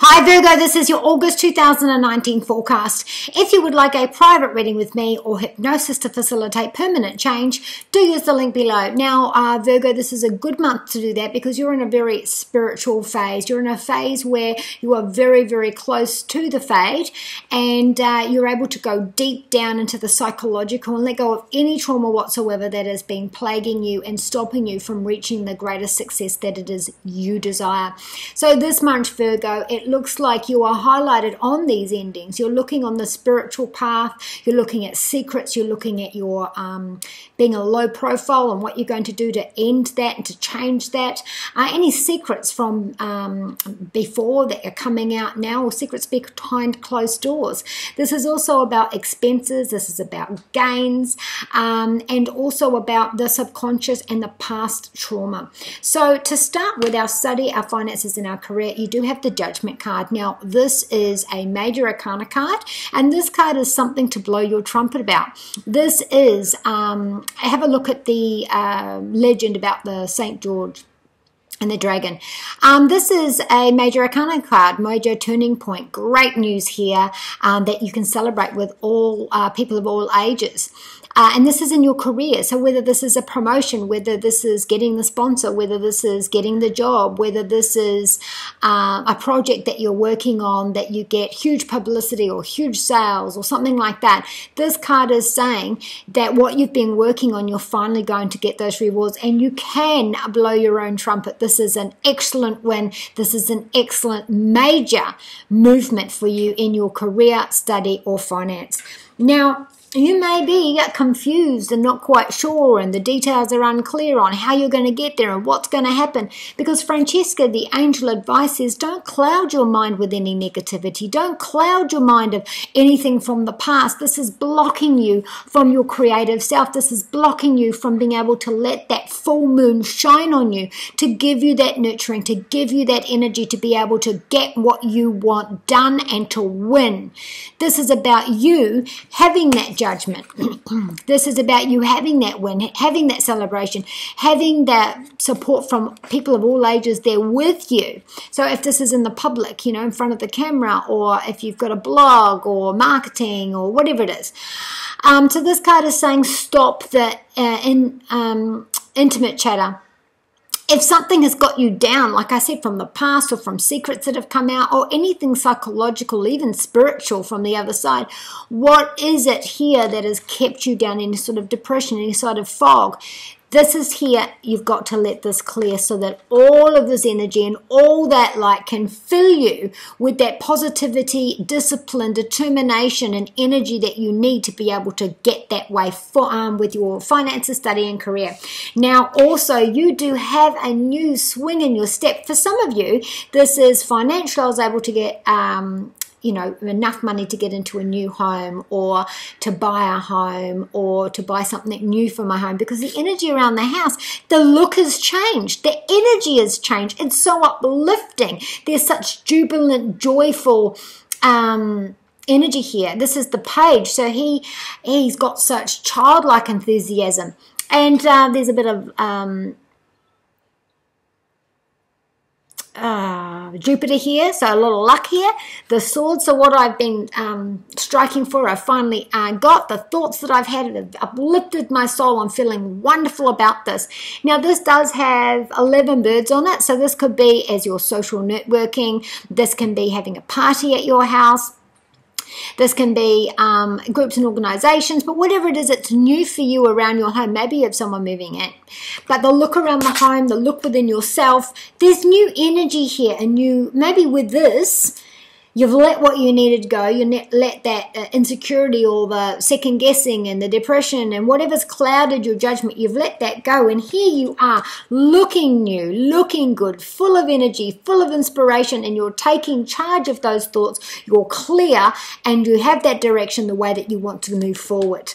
Hi Virgo, this is your August 2019 forecast. If you would like a private reading with me or hypnosis to facilitate permanent change, do use the link below. Now, Virgo, this is a good month to do that because you're in a very spiritual phase. You're in a phase where you are very, very close to the fade and you're able to go deep down into the psychological and let go of any trauma whatsoever that has been plaguing you and stopping you from reaching the greatest success that it is you desire. So this month, Virgo, it looks like you are highlighted on these endings. You're looking on the spiritual path, you're looking at secrets, you're looking at your being a low profile and what you're going to do to end that and to change that. Any secrets from before that are coming out now, or secrets behind closed doors. This is also about expenses, this is about gains, and also about the subconscious and the past trauma. So to start with our study, our finances and our career, you do have the Judgment card. Now, this is a major arcana card, and this card is something to blow your trumpet about. This is, have a look at the legend about the St. George and the dragon. This is a major arcana card, major turning point. Great news here that you can celebrate with all people of all ages. And this is in your career. So whether this is a promotion, whether this is getting the sponsor, whether this is getting the job, whether this is a project that you're working on that you get huge publicity or huge sales or something like that, this card is saying that what you've been working on, you're finally going to get those rewards and you can blow your own trumpet. This is an excellent win. This is an excellent major movement for you in your career, study or finance. Now, you may be confused and not quite sure and the details are unclear on how you're going to get there and what's going to happen, because Francesca, the angel advice is don't cloud your mind with any negativity. Don't cloud your mind of anything from the past. This is blocking you from your creative self. This is blocking you from being able to let that full moon shine on you, to give you that nurturing, to give you that energy to be able to get what you want done and to win. This is about you having that judgment. This is about you having that win, having that celebration, having that support from people of all ages there with you. So if this is in the public, you know, in front of the camera, or if you've got a blog or marketing or whatever it is. So this card is saying stop the intimate chatter. If something has got you down, like I said, from the past or from secrets that have come out or anything psychological, even spiritual from the other side, what is it here that has kept you down in any sort of depression, any sort of fog? This is here, you've got to let this clear so that all of this energy and all that light can fill you with that positivity, discipline, determination, and energy that you need to be able to get that way for, with your finances, study, and career. Now, also, you do have a new swing in your step. For some of you, this is financial. I was able to get you know, enough money to get into a new home or to buy a home or to buy something new for my home, because the energy around the house, the look has changed. The energy has changed. It's so uplifting. There's such jubilant, joyful energy here. This is the page. So he's got such childlike enthusiasm. And there's a bit of Jupiter here, so a lot of luck here. The swords, so what I've been striking for, I finally got. The thoughts that I've had have uplifted my soul. I'm feeling wonderful about this. Now, this does have 11 birds on it, so this could be as your social networking. This can be having a party at your house. This can be groups and organizations, but whatever it is, it's new for you around your home. Maybe you have someone moving in. But the look around the home, the look within yourself, there's new energy here. And you, maybe with this, you've let what you needed go. You let that insecurity or the second guessing and the depression and whatever's clouded your judgment, you've let that go. And here you are looking new, looking good, full of energy, full of inspiration, and you're taking charge of those thoughts. You're clear and you have that direction, the way that you want to move forward.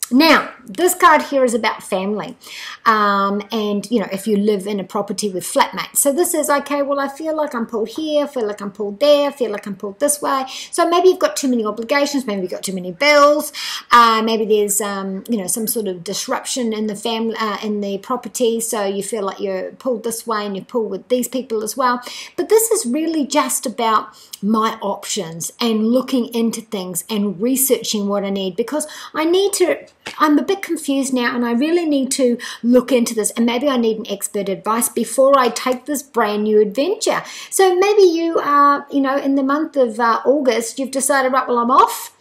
Now, this card here is about family, and, you know, if you live in a property with flatmates. So this is, okay, well, I feel like I'm pulled here, I feel like I'm pulled there, I feel like I'm pulled this way. So maybe you've got too many obligations, maybe you've got too many bills, maybe there's, you know, some sort of disruption in the family, in the property, so you feel like you're pulled this way and you're pulled with these people as well. But this is really just about my options and looking into things and researching what I need, because I'm a bit confused now and I really need to look into this, and maybe I need an expert advice before I take this brand new adventure. So maybe you are, you know, in the month of August, you've decided, right, well, I'm off,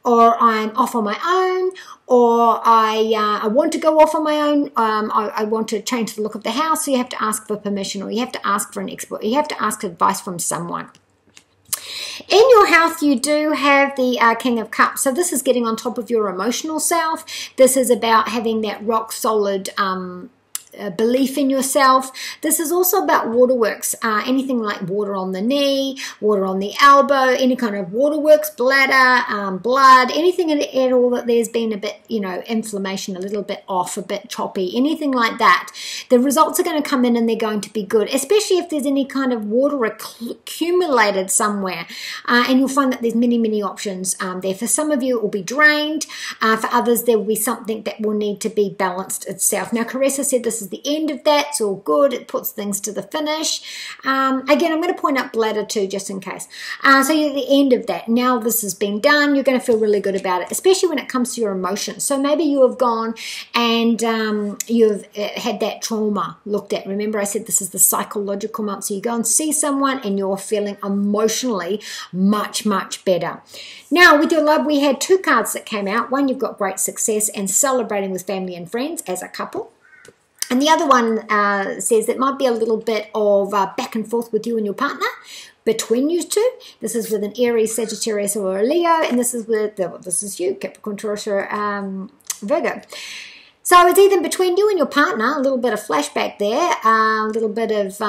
or I'm off on my own, or I want to go off on my own. I want to change the look of the house, so you have to ask for permission, or you have to ask for an expert, you have to ask advice from someone. In your health, you do have the King of Cups. So this is getting on top of your emotional self. This is about having that rock solid belief in yourself. This is also about waterworks, anything like water on the knee, water on the elbow, any kind of waterworks, bladder, blood, anything at all that there's been a bit, you know, inflammation, a little bit off, a bit choppy, anything like that. The results are going to come in and they're going to be good, especially if there's any kind of water accumulated somewhere, and you'll find that there's many options there. For some of you, it will be drained. For others, there will be something that will need to be balanced itself. Now, Caressa said this is the end of that. It's all good. It puts things to the finish. Again, I'm going to point out bladder too, just in case. So you're at the end of that. Now this has been done. You're going to feel really good about it, especially when it comes to your emotions. So maybe you have gone and you've had that trauma looked at. Remember, I said this is the psychological month. So you go and see someone and you're feeling emotionally much better. Now, with your love, we had two cards that came out. One, you've got great success and celebrating with family and friends as a couple. And the other one says it might be a little bit of back and forth with you and your partner, between you two. This is with an Aries, Sagittarius, or a Leo, and this is with, this is you, Capricorn, Taurus, or Virgo. So it's either between you and your partner, a little bit of flashback there, a little bit of,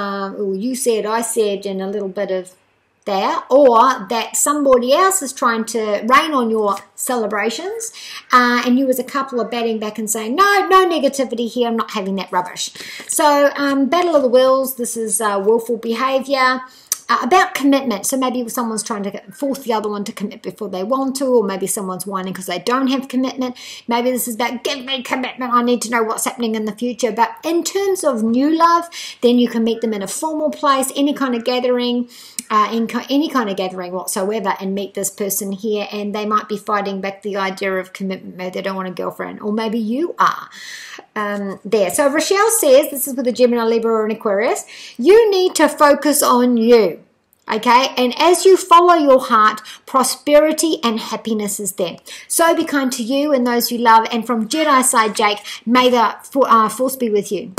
you said, I said, and a little bit of there, or that somebody else is trying to rain on your celebrations, and you as a couple are batting back and saying, no negativity here, I'm not having that rubbish. So battle of the wills, this is willful behavior. About commitment, so maybe someone's trying to force the other one to commit before they want to, or maybe someone's whining because they don't have commitment. Maybe this is about, give me commitment, I need to know what's happening in the future. But in terms of new love, then you can meet them in a formal place, any kind of gathering, any kind of gathering whatsoever, and meet this person here, and they might be fighting back the idea of commitment. Maybe they don't want a girlfriend, or maybe you are there. So Rochelle says, this is with a Gemini, Libra, or an Aquarius, you need to focus on you. Okay, and as you follow your heart, prosperity and happiness is there. So be kind to you and those you love. And from Jedi side, Jake, may the force be with you.